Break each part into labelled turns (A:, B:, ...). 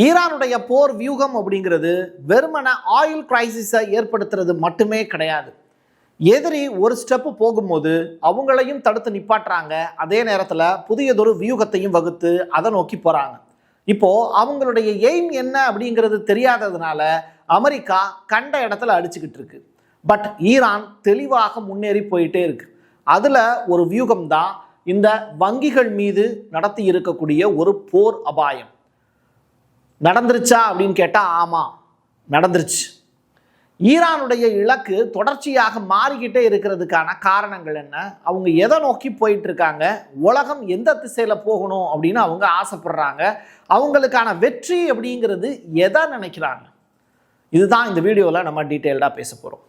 A: ஈரானுடைய போர் வியூகம் அப்படிங்கிறது வெறுமன ஆயில் கிரைசிஸை ஏற்படுத்துறது மட்டுமே கிடையாது. எதிரி ஒரு ஸ்டெப்பு போகும்போது அவங்களையும் தடுத்து நிப்பாட்டுறாங்க. அதே நேரத்தில் புதியதொரு வியூகத்தையும் வகுத்து அதை நோக்கி போகிறாங்க. இப்போ அவங்களுடைய எய்ம் என்ன அப்படிங்கிறது தெரியாததுனால அமெரிக்கா கண்ட இடத்துல அடிச்சுக்கிட்டு இருக்கு. பட் ஈரான் தெளிவாக முன்னேறி போயிட்டே இருக்கு. அதில் ஒரு வியூகம் தான் இந்த வங்கிகள் மீது நடத்தி இருக்கக்கூடிய ஒரு போர் அபாயம். நடந்துருச்சா அப்படின்னு கேட்டால் ஆமாம், நடந்துருச்சு. ஈரானுடைய இலக்கு தொடர்ச்சியாக மாறிக்கிட்டே இருக்கிறதுக்கான காரணங்கள் என்ன, அவங்க எதை நோக்கி போயிட்டு இருக்காங்க, உலகம் எந்த திசையில் போகணும் அப்படின்னு அவங்க ஆசைப்படுறாங்க, அவங்களுக்கான வெற்றி அப்படிங்கிறது எதை நினைக்கிறாங்க, இதுதான் இந்த வீடியோவில் நம்ம டீட்டெயில்டாக பேச போகிறோம்.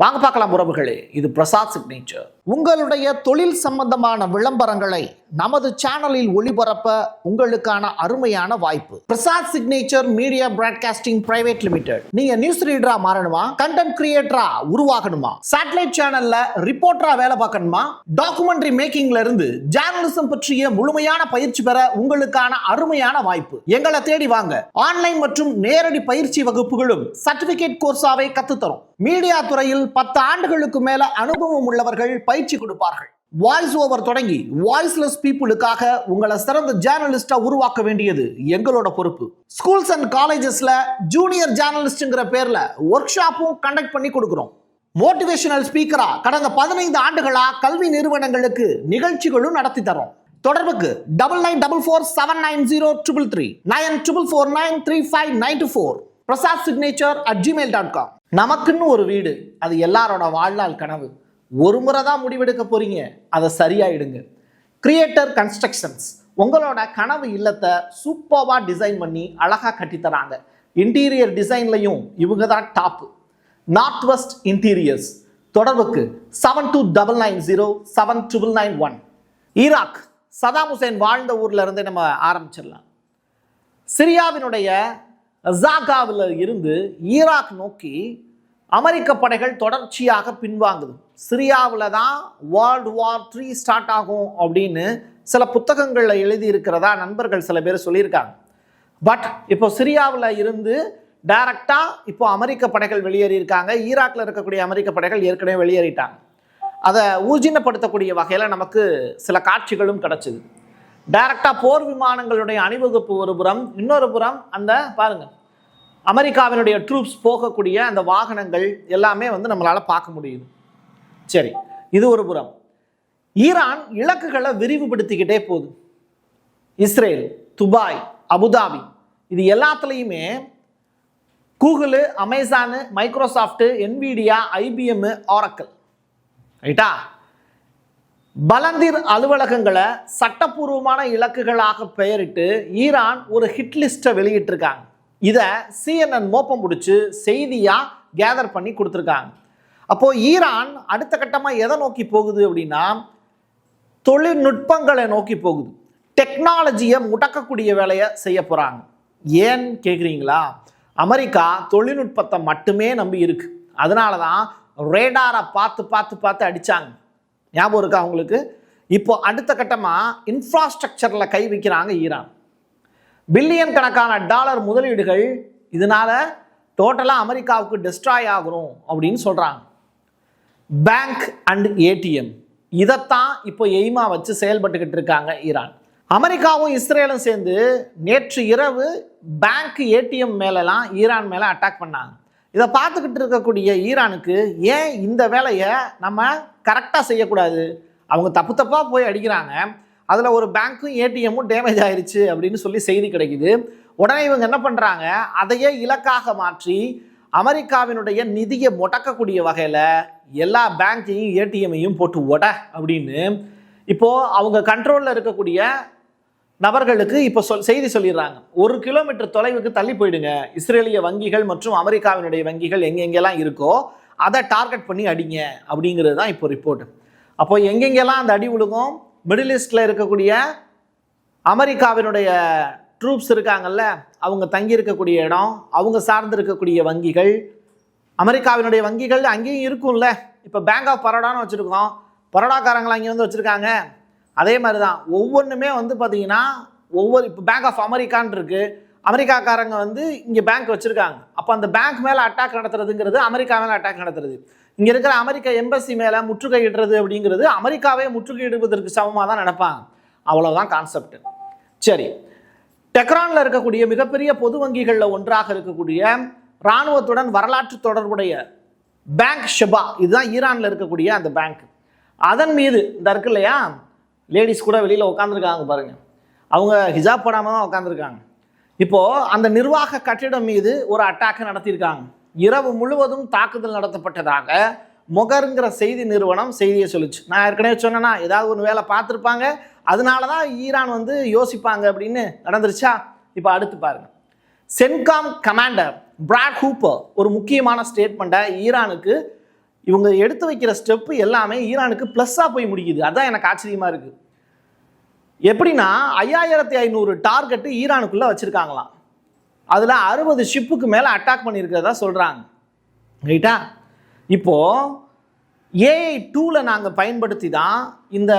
A: வாங்க பார்க்கலாம் உறவுகளே. இது பிரசாத் சிக்னேச்சர். உங்களுடைய தொழில் சம்பந்தமான விளம்பரங்களை நமது சேனலில் ஒளிபரப்ப உங்களுக்கான அருமையான வாய்ப்பு. Prasad signature media broadcasting private limited. நீங்க நியூஸ் ரீடரா மாறணுமா, கண்டென்ட் கிரியேட்டரா உருவாகணுமா, சேட்டலைட் சேனல்ல ரிப்போர்ட்டரா வேலை பார்க்கணுமா, டாக்குமெண்ட்ரி மேக்கிங்ல இருந்து ஜேர்னலிசம் பற்றிய முழுமையான பயிற்சி பெற உங்களுக்கான அருமையான வாய்ப்பு. எங்களை தேடி வாங்க. ஆன்லைன் மற்றும் நேரடி பயிற்சி வகுப்புகளும் சர்டிபிகேட் கோர்ஸாவை கத்துத்தரும். மீடியா துறையில் 10 ஆண்டுகளுக்கு மேல அனுபவம் உள்ளவர்கள் பயிற்சி கொடுப்பார்கள். வாய்ஸ் ஓவர் தொடங்கி வாய்ஸ்லெஸ் பீப்புளுக்காக உங்களை சிறந்த ஜேர்னலிஸ்டா உருவாக்க வேண்டியது எங்களோட பொறுப்பு. ஸ்கூல்ஸ் அண்ட் காலேஜஸ்ல ஜூனியர் ஜேர்னலிஸ்ட்ங்கிற பேர்ல ஒர்க் ஷாப்பும் கண்டக்ட் பண்ணி கொடுக்கிறோம். மோட்டிவேஷனல் ஸ்பீக்கரா கடந்த 15 ஆண்டுகளா கல்வி நிறுவனங்களுக்கு நிகழ்ச்சிகளும் நடத்தி தரோம். தொடர்புக்கு 9944790333 94493594 prasadsignature@gmail.com. நமக்குன்னு ஒரு வீடு, அது எல்லாரோட வாழ்நாள் கனவு. ஒரு முறை தான் முடிவெடுக்க போறீங்க, அதை சரியாயிடுங்க. கிரியேட்டர் கன்ஸ்ட்ரக்ஷன்ஸ் உங்களோட கனவு இல்லத்தை சூப்பர்வா டிசைன் பண்ணி அழகா கட்டித்தராங்க. இன்டீரியர் டிசைன்லையும் இவங்க தான் டாப். North west interiors. தொடர்புக்கு 72907991. ஈராக் சதாம் ஹுசேன் வாழ்ந்த ஊர்ல இருந்து நம்ம ஆரம்பிச்சிடலாம். சிரியாவினுடைய அசாகாவில் இருந்து ஈராக் நோக்கி அமெரிக்க படைகள் தொடர்ச்சியாக பின்வாங்குது. சிரியாவில் தான் வேர்ல்டு வார் 3 ஸ்டார்ட் ஆகும் அப்படின்னு சில புத்தகங்களில் எழுதி இருக்கிறதா நண்பர்கள் சில பேர் சொல்லியிருக்காங்க. பட் இப்போ சிரியாவில் இருந்து டைரக்டாக இப்போ அமெரிக்க படைகள் வெளியேறியிருக்காங்க. ஈராக்கில் இருக்கக்கூடிய அமெரிக்க படைகள் ஏற்கனவே வெளியேறிட்டாங்க. அதை ஊர்ஜினப்படுத்தக்கூடிய வகையில் நமக்கு சில காட்சிகளும் கிடச்சிது. டைரக்டாக போர் விமானங்களுடைய அணிவகுப்பு ஒரு புறம், இன்னொரு புறம் அந்த பாருங்க அமெரிக்காவினுடைய ட்ரூப்ஸ் போகக்கூடிய அந்த வாகனங்கள் எல்லாமே நம்மளால் பார்க்க முடியுது. சரி, இது ஒரு புறம். ஈரான் இலக்குகளை விரிவுபடுத்திக்கிட்டே போகுது. இஸ்ரேல், துபாய், அபுதாபி இது எல்லாத்துலேயுமே Google, Amazon, Microsoft, Nvidia, IBM, Oracle, ரைட்டா, பலந்தீர் அலுவலகங்களை சட்டப்பூர்வமான இலக்குகளாக பெயரிட்டு ஈரான் ஒரு ஹிட் லிஸ்ட்டை வெளியிட்டிருக்காங்க. இதை CNN மோப்பம் முடிச்சு செய்தியாக கேதர் பண்ணி கொடுத்துருக்காங்க. அப்போது ஈரான் அடுத்த கட்டமாக எதை நோக்கி போகுது அப்படின்னா தொழில்நுட்பங்களை நோக்கி போகுது. டெக்னாலஜியை முடக்கக்கூடிய வேலையை செய்ய போகிறாங்க. ஏன்னு கேட்குறீங்களா? அமெரிக்கா தொழில்நுட்பத்தை மட்டுமே நம்பி இருக்கு. அதனால தான் ரேடாரை பார்த்து பார்த்து பார்த்து அடித்தாங்க. ஞாபகம் இருக்கா அவங்களுக்கு? இப்போ அடுத்த கட்டமாக இன்ஃப்ராஸ்ட்ரக்சரில் கை வைக்கிறாங்க ஈரான். பில்லியன் கணக்கான டாலர் முதலீடுகள் இதனால டோட்டலாக அமெரிக்காவுக்கு டெஸ்ட்ராய் ஆகணும் அப்படின்னு சொல்கிறாங்க. பேங்க் அண்ட் ATM இதைத்தான் இப்போ எய்மாக வச்சு செயல்பட்டுக்கிட்டு இருக்காங்க ஈரான். அமெரிக்காவும் இஸ்ரேலும் சேர்ந்து நேற்று இரவு பேங்க் ATM மேலெல்லாம் ஈரான் மேலே அட்டாக் பண்ணாங்க. இதை பார்த்துக்கிட்டு இருக்கக்கூடிய ஈரானுக்கு ஏன் இந்த வேலையை நம்ம கரெக்டாக செய்யக்கூடாது, அவங்க தப்பு தப்பாக போய் அடிக்கிறாங்க, அதில் ஒரு பேங்க்கும் ATMமும் டேமேஜ் ஆயிடுச்சு அப்படின்னு சொல்லி செய்தி கிடைக்குது. உடனே இவங்க என்ன பண்ணுறாங்க, அதையே இலக்காக மாற்றி அமெரிக்காவினுடைய நிதியை முடக்கக்கூடிய வகையில் எல்லா பேங்கையும் ATMையும் போட்டு அப்படின்னு இப்போது அவங்க கண்ட்ரோலில் இருக்கக்கூடிய நபர்களுக்கு இப்போ செய்தி சொல்லிடுறாங்க. 1 கிலோமீட்டர் தொலைவுக்கு தள்ளி போயிடுங்க, இஸ்ரேலிய வங்கிகள் மற்றும் அமெரிக்காவினுடைய வங்கிகள் எங்கெங்கெல்லாம் இருக்கோ அதை டார்கெட் பண்ணி அடிங்க அப்படிங்கிறது தான் இப்போ ரிப்போர்ட். அப்போ எங்கெங்கெல்லாம் அந்த அடி விழுகும், மிடில் ஈஸ்டில் இருக்கக்கூடிய அமெரிக்காவினுடைய ட்ரூப்ஸ் இருக்காங்கல்ல, அவங்க தங்கி இருக்கக்கூடிய இடம், அவங்க சார்ந்து இருக்கக்கூடிய வங்கிகள், அமெரிக்காவினுடைய வங்கிகள் அங்கேயும் இருக்கும்ல. இப்போ பேங்க் ஆஃப் பரோடான்னு வச்சுருக்கோம், பரோடாக்காரங்களை அங்கே வச்சுருக்காங்க. அதே மாதிரி தான் ஒவ்வொன்றுமே பார்த்தீங்கன்னா இப்போ பேங்க் ஆஃப் அமெரிக்கான் இருக்குது, அமெரிக்காக்காரங்க வந்து இங்கே பேங்க் வச்சுருக்காங்க. அப்போ அந்த பேங்க் மேலே அட்டாக் நடத்துறதுங்கிறது அமெரிக்கா மேலே அட்டாக் நடத்துறது. இங்கே இருக்கிற அமெரிக்க எம்பசி மேலே முற்றுகையிடுறது அப்படிங்கிறது அமெரிக்காவே முற்றுகையிடுவதற்கு சமமாக தான் நினைப்பாங்க. அவ்வளோதான் கான்செப்ட். சரி, டெக்ரானில் இருக்கக்கூடிய மிகப்பெரிய பொது வங்கிகளில் ஒன்றாக இருக்கக்கூடிய இராணுவத்துடன் வரலாற்று தொடர்புடைய பேங்க் ஷெபா, இதுதான் ஈரானில் இருக்கக்கூடிய அந்த பேங்க். அதன் மீது இந்த இருக்கு இல்லையா, லேடிஸ் கூட வெளியில் உட்காந்துருக்காங்க பாருங்க, அவங்க ஹிஜாப் போடாமல் தான் உட்காந்துருக்காங்க. இப்போது அந்த நிர்வாக கட்டிடம் மீது ஒரு அட்டாக்கை நடத்தியிருக்காங்க. இரவு முழுவதும் தாக்குதல் நடத்தப்பட்டதாக மொகருங்கிற செய்தி நிறுவனம் செய்தியை சொல்லிச்சு. நான் ஏற்கனவே சொன்னேன்னா ஏதாவது ஒரு வேலை பார்த்துருப்பாங்க, அதனால தான் ஈரான் வந்து யோசிப்பாங்க அப்படின்னு நடந்துருச்சா. இப்போ அடுத்து பாருங்க, சென்காம் கமாண்டர் பிராட் ஹூப்பர் ஒரு முக்கியமான ஸ்டேட்மெண்ட்டை ஈரானுக்கு இவங்க எடுத்து வைக்கிற ஸ்டெப்பு எல்லாமே ஈரானுக்கு ப்ளஸ்ஸாக போய் முடிக்குது. அதுதான் எனக்கு ஆச்சரியமாக இருக்குது. எப்படின்னா 5500 டார்கெட்டு ஈரானுக்குள்ளே வச்சுருக்காங்களாம். அதில் 60 ஷிப்புக்கு மேலே அட்டாக் பண்ணியிருக்கிறதா சொல்கிறாங்க. ரைட்டா? இப்போது AI டூலை நாங்கள் பயன்படுத்தி தான் இந்த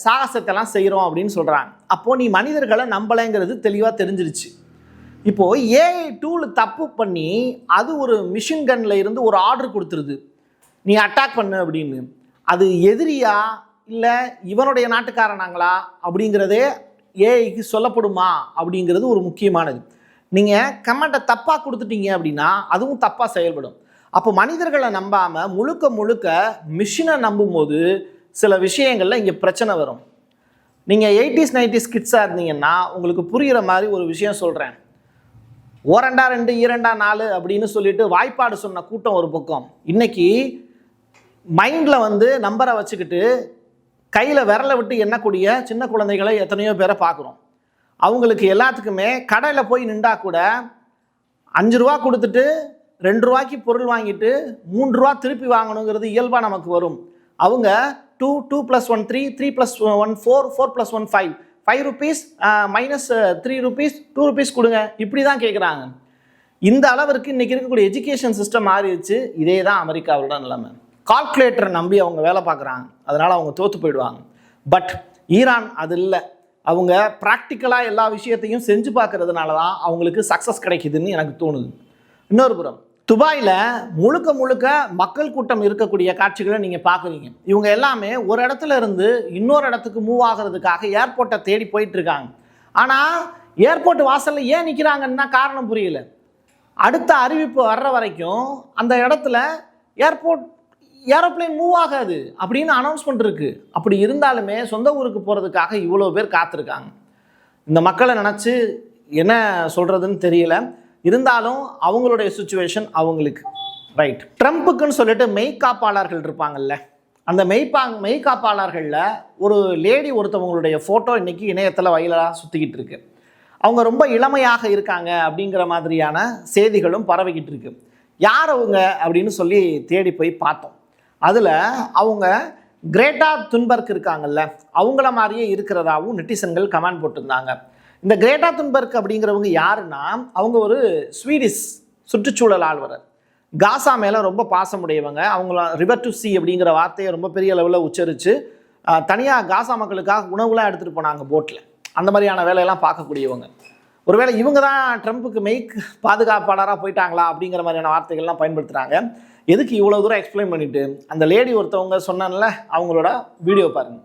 A: சாகசத்தெல்லாம் செய்கிறோம் அப்படின்னு சொல்கிறாங்க. அப்போது நீ மனிதர்களை நம்பலைங்கிறது தெளிவாக தெரிஞ்சிருச்சு. இப்போது AI டூல் தப்பு பண்ணி அது ஒரு மிஷின் கன்னில் இருந்து ஒரு ஆர்டர் கொடுத்துருது, நீ அட்டாக் பண்ணு அப்படின்னு. அது எதிரியா இல்லை இவனுடைய நாட்டுக்காரனாங்களா அப்படிங்கிறதே ஏஐக்கு சொல்லப்படுமா அப்படிங்கிறது ஒரு முக்கியமானது. நீங்கள் கமெண்ட்டை தப்பாக கொடுத்துட்டீங்க அப்படின்னா அதுவும் தப்பாக செயல்படும். அப்போ மனிதர்களை நம்பாமல் முழுக்க முழுக்க மிஷினை நம்பும்போது சில விஷயங்களில் இங்கே பிரச்சனை வரும். நீங்கள் 80s 90s கிட்ஸாக இருந்தீங்கன்னா உங்களுக்கு புரிகிற மாதிரி ஒரு விஷயம் சொல்கிறேன். ஓரண்டா 2 ஈரண்டா 4 அப்படின்னு சொல்லிட்டு வாய்ப்பாடு சொன்ன கூட்டம் ஒரு பக்கம், இன்னைக்கு மைண்டில் வந்து நம்பரை வச்சுக்கிட்டு கையில் விரலை விட்டு எண்ணக்கூடிய சின்ன குழந்தைகளை எத்தனையோ பேரை பார்க்குறோம். அவங்களுக்கு எல்லாத்துக்குமே கடையில் போய் நின்றா கூட 5 ரூபா கொடுத்துட்டு 2 ரூபாய்க்கு பொருள் வாங்கிட்டு 3 ரூபா திருப்பி வாங்கணுங்கிறது இயல்பாக நமக்கு வரும். அவங்க 2 2 + 1 3 3 + 1 4 4 + 1 5 5 rupees -3 rupees 2 rupees கொடுங்க, இப்படி தான் கேட்குறாங்க. இந்த அளவிற்கு இன்றைக்கி இருக்கக்கூடிய எஜுகேஷன் சிஸ்டம் மாறிடுச்சு. இதே தான் அமெரிக்காவோட நிலைமை. கால்குலேட்டரை நம்பி அவங்க வேலை பார்க்குறாங்க, அதனால் அவங்க தோற்று போயிடுவாங்க. பட் ஈரான் அது இல்லை. அவங்க ப்ராக்டிக்கலாக எல்லா விஷயத்தையும் செஞ்சு பார்க்கறதுனால தான் அவங்களுக்கு சக்ஸஸ் கிடைக்குதுன்னு எனக்கு தோணுது. இன்னொரு புறம் துபாயில் முழுக்க முழுக்க மக்கள் கூட்டம் இருக்கக்கூடிய காட்சிகளை நீங்கள் பார்க்குறீங்க. இவங்க எல்லாமே ஒரு இடத்துல இருந்து இன்னொரு இடத்துக்கு மூவ் ஆகிறதுக்காக ஏர்போர்ட்டை தேடி போயிட்டுருக்காங்க. ஆனால் ஏர்போர்ட் வாசலில் ஏன் நிற்கிறாங்கன்னா காரணம் புரியல. அடுத்த அறிவிப்பு வர்ற வரைக்கும் அந்த இடத்துல ஏரோப்ளேன் மூவ் ஆகாது அப்படின்னு அனௌன்ஸ்மெண்ட் இருக்குது. அப்படி இருந்தாலுமே சொந்த ஊருக்கு போகிறதுக்காக இவ்வளோ பேர் காத்திருக்காங்க. இந்த மக்களை நினச்சி என்ன சொல்கிறதுன்னு தெரியல. இருந்தாலும் அவங்களுடைய சுச்சுவேஷன் அவங்களுக்கு ரைட். ட்ரம்ப்புக்குன்னு சொல்லிட்டு மெய்காப்பாளர்கள் இருப்பாங்கல்ல, அந்த மெய்காப்பாளர்களில் ஒரு லேடி ஒருத்தவங்களுடைய ஃபோட்டோ இன்றைக்கி இணையத்தில் வைரலாக சுற்றிக்கிட்டு இருக்கு. அவங்க ரொம்ப இளமையாக இருக்காங்க அப்படிங்கிற மாதிரியான செய்திகளும் பரவிக்கிட்டு இருக்கு. யார் அவங்க அப்படின்னு சொல்லி தேடி போய் பார்த்தோம். அதில் அவங்க கிரேட்டா துன்பர்க் இருக்காங்கல்ல, அவங்கள மாதிரியே இருக்கிறதாவும் நெட்டிசன்கள் கமெண்ட் போட்டிருந்தாங்க. இந்த கிரேட்டா துன்பர்க் அப்படிங்கிறவங்க யாருன்னா, அவங்க ஒரு ஸ்வீடிஷ் சுற்றுச்சூழல் ஆழ்வரர். காசா மேலே ரொம்ப பாசமுடையவங்க. அவங்கள ரிவர் டு சி அப்படிங்கிற வார்த்தையை ரொம்ப பெரிய லெவலில் உச்சரித்து தனியாக காசா மக்களுக்காக உணவுலாம் எடுத்துகிட்டு போனாங்க போட்டில். அந்த மாதிரியான வேலையெல்லாம் பார்க்கக்கூடியவங்க. ஒருவேளை இவங்க தான் ட்ரம்ப்புக்கு பாதுகாப்பாளராக போயிட்டாங்களா அப்படிங்கிற மாதிரியான வார்த்தைகள்லாம் பயன்படுத்துகிறாங்க. எதுக்கு இவ்வளோ தூரம் எக்ஸ்பிளைன் பண்ணிவிட்டு அந்த லேடி ஒருத்தவங்க சொன்னான்ல, அவங்களோட வீடியோ பாருங்கள்.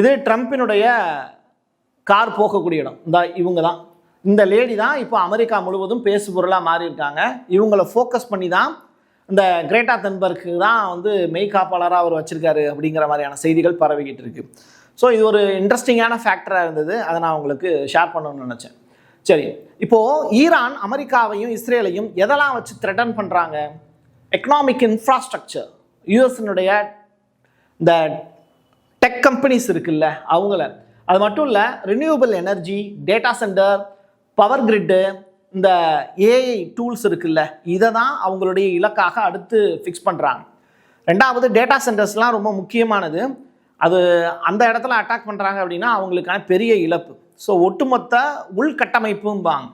A: இது ட்ரம்ப்பினுடைய கார் போகக்கூடிய இடம். இவங்க தான், இந்த லேடி தான் இப்போ அமெரிக்கா முழுவதும் பேசு பொருளாக மாறியிருக்காங்க. இவங்களை ஃபோக்கஸ் பண்ணி தான் இந்த கிரேட்டா துன்பர்க்கு தான் வந்து மெய்காப்பாளராக அவர் வச்சுருக்காரு அப்படிங்கிற மாதிரியான செய்திகள் பரவிக்கிட்டு இருக்கு. ஸோ இது ஒரு இன்ட்ரெஸ்டிங்கான ஃபேக்டராக இருந்தது, அதை நான் உங்களுக்கு ஷேர் பண்ணணும்னு நினச்சேன். சரி, இப்போது ஈரான் அமெரிக்காவையும் இஸ்ரேலையும் எதெல்லாம் வச்சு த்ரெட்டன் பண்ணுறாங்க? எக்கனாமிக் இன்ஃப்ராஸ்ட்ரக்சர், யூஎஸ்னுடைய இந்த டெக் கம்பெனிஸ் இருக்குல்ல அவங்கள, அது மட்டும் இல்லை renewable energy, data center, power grid, இந்த ஏஐ டூல்ஸ் இருக்குல்ல, இதை தான் அவங்களுடைய இலக்காக அடுத்து ஃபிக்ஸ் பண்ணுறாங்க. ரெண்டாவது டேட்டா சென்டர்ஸ்லாம் ரொம்ப முக்கியமானது. அது அந்த இடத்துல அட்டாக் பண்ணுறாங்க அப்படின்னா அவங்களுக்கான பெரிய இழப்பு. ஸோ ஒட்டுமொத்த உள்கட்டமைப்பும்பாங்க,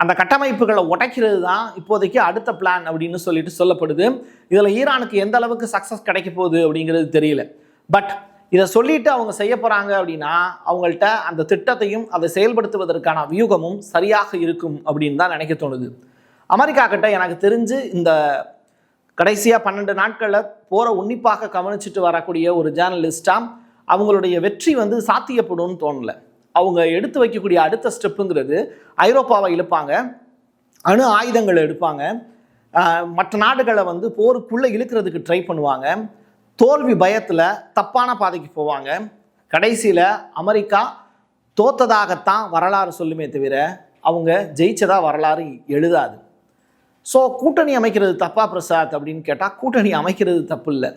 A: அந்த கட்டமைப்புகளை உடைக்கிறது தான் இப்போதைக்கு அடுத்த பிளான் அப்படின்னு சொல்லிட்டு சொல்லப்படுது. இதில் ஈரானுக்கு எந்த அளவுக்கு சக்ஸஸ் கிடைக்க போகுது அப்படிங்கிறது தெரியல. பட் இதை சொல்லிட்டு அவங்க செய்ய போறாங்க அப்படின்னா அவங்கள்ட்ட அந்த திட்டத்தையும் அதை செயல்படுத்துவதற்கான வியூகமும் சரியாக இருக்கும் அப்படின்னு தான் நினைக்க தோணுது. அமெரிக்கா கிட்ட எனக்கு தெரிஞ்சு இந்த கடைசியாக 12 நாட்களில் போரை உன்னிப்பாக கவனிச்சுட்டு வரக்கூடிய ஒரு ஜேர்னலிஸ்டாக அவங்களுடைய வெற்றி சாத்தியப்படும்னு தோணலை. அவங்க எடுத்து வைக்கக்கூடிய அடுத்த ஸ்டெப்புங்கிறது ஐரோப்பாவை இழுப்பாங்க, அணு ஆயுதங்களை எடுப்பாங்க, மற்ற நாடுகளை போருக்குள்ளே இழுக்கிறதுக்கு ட்ரை பண்ணுவாங்க, தோல்வி பயத்தில் தப்பான பாதைக்கு போவாங்க. கடைசியில் அமெரிக்கா தோத்ததாகத்தான் வரலாறு சொல்லுமே தவிர அவங்க ஜெயிச்சதா வரலாறு எழுதாது. ஸோ கூட்டணி அமைக்கிறது தப்பா பிரசாத் அப்படின்னு கேட்டால் கூட்டணி அமைக்கிறது தப்பு இல்லை.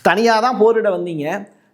A: தனியாக தான் போரிட வந்தீங்க,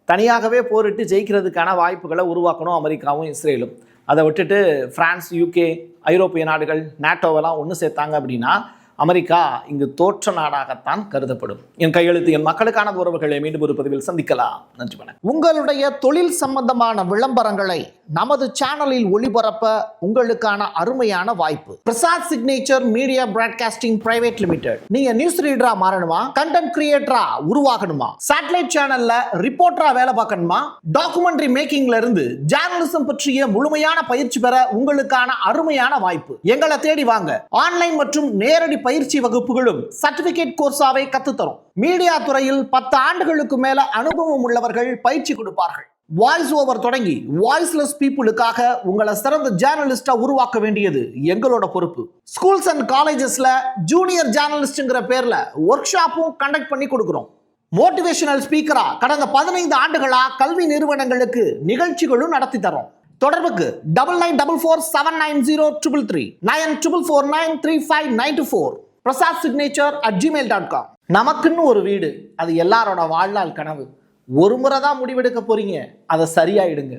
A: தனியாகவே போரிட்டு ஜெயிக்கிறதுக்கான வாய்ப்புகளை உருவாக்கணும் அமெரிக்காவும் இஸ்ரேலும். அதை விட்டுட்டு பிரான்ஸ், யூகே, ஐரோப்பிய நாடுகள், நாட்டோவெல்லாம் ஒன்று சேர்த்தாங்க அப்படின்னா அமெரிக்கா இங்கு தோற்ற நாடாகத்தான் கருதப்படும். என் கையெழுத்து என் மக்களுக்கான உறவுகளை மீண்டும் ஒரு பதிவில் சந்திக்கலாம். நன்றி வணக்கம். உங்களுடைய தொழில் சம்பந்தமான விளம்பரங்களை நமது சேனலில் ஒளிபரப்ப உங்களுக்கான அருமையான வாய்ப்பு. Prasad signature media broadcasting private limited. நீங்க நியூஸ் ரீடரா மாறணுமா, கண்டென்ட் கிரியேட்டரா உருவாகணுமா, சேட்டலைட் சேனல்ல ரிப்போர்ட்டரா வேலை பார்க்கணுமா, டாக்குமெண்ட்ரி மேக்கிங்ல இருந்து ஜேர்னலிசம் பற்றிய முழுமையான பயிற்சி பெற உங்களுக்கான அருமையான வாய்ப்பு. எங்களை தேடி வாங்க. ஆன்லைன் மற்றும் நேரடி பயிற்சி வகுப்புகளும் சர்டிபிகேட் கோர்ஸாவை கத்துத்தரும். மீடியா துறையில் 10 ஆண்டுகளுக்கு மேல அனுபவம் உள்ளவர்கள் பயிற்சி கொடுப்பார்கள். வாய்ஸ் ஓவர் தொடங்கி வாய்ஸ்லெஸ் பீப்புளுக்காக உங்களை சிறந்த ஜேர்னலிஸ்டா உருவாக்க வேண்டியது எங்களோட பொறுப்பு. ஸ்கூல்ஸ் அண்ட் காலேஜஸ்ல ஜூனியர் ஜேர்னலிஸ்ட்ங்கிற பேர்ல ஒர்க் ஷாப்பும் கண்டக்ட் பண்ணி கொடுக்கிறோம். மோட்டிவேஷனல் ஸ்பீக்கரா கடந்த 15 ஆண்டுகளா கல்வி நிறுவனங்களுக்கு நிகழ்ச்சிகளும் நடத்தி தரோம். தொடர்புக்கு 9944790333 94493594 prasadsignature@gmail.com. நமக்குன்னு ஒரு வீடு, அது எல்லாரோட வாழ்நாள் கனவு. ஒரு முறை தான் முடிவெடுக்க போறீங்க, அதை சரியாயிடுங்க.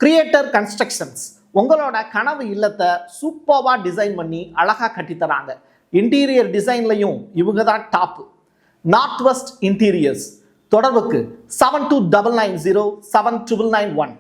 A: கிரியேட்டர் கன்ஸ்ட்ரக்ஷன்ஸ் உங்களோட கனவு இல்லத்தை சூப்பர்வா டிசைன் பண்ணி அழகா கட்டித்தராங்க. இன்டீரியர் டிசைன்லையும் இவங்க தான் டாப். North west interiors. தொடர்புக்கு 7299079991.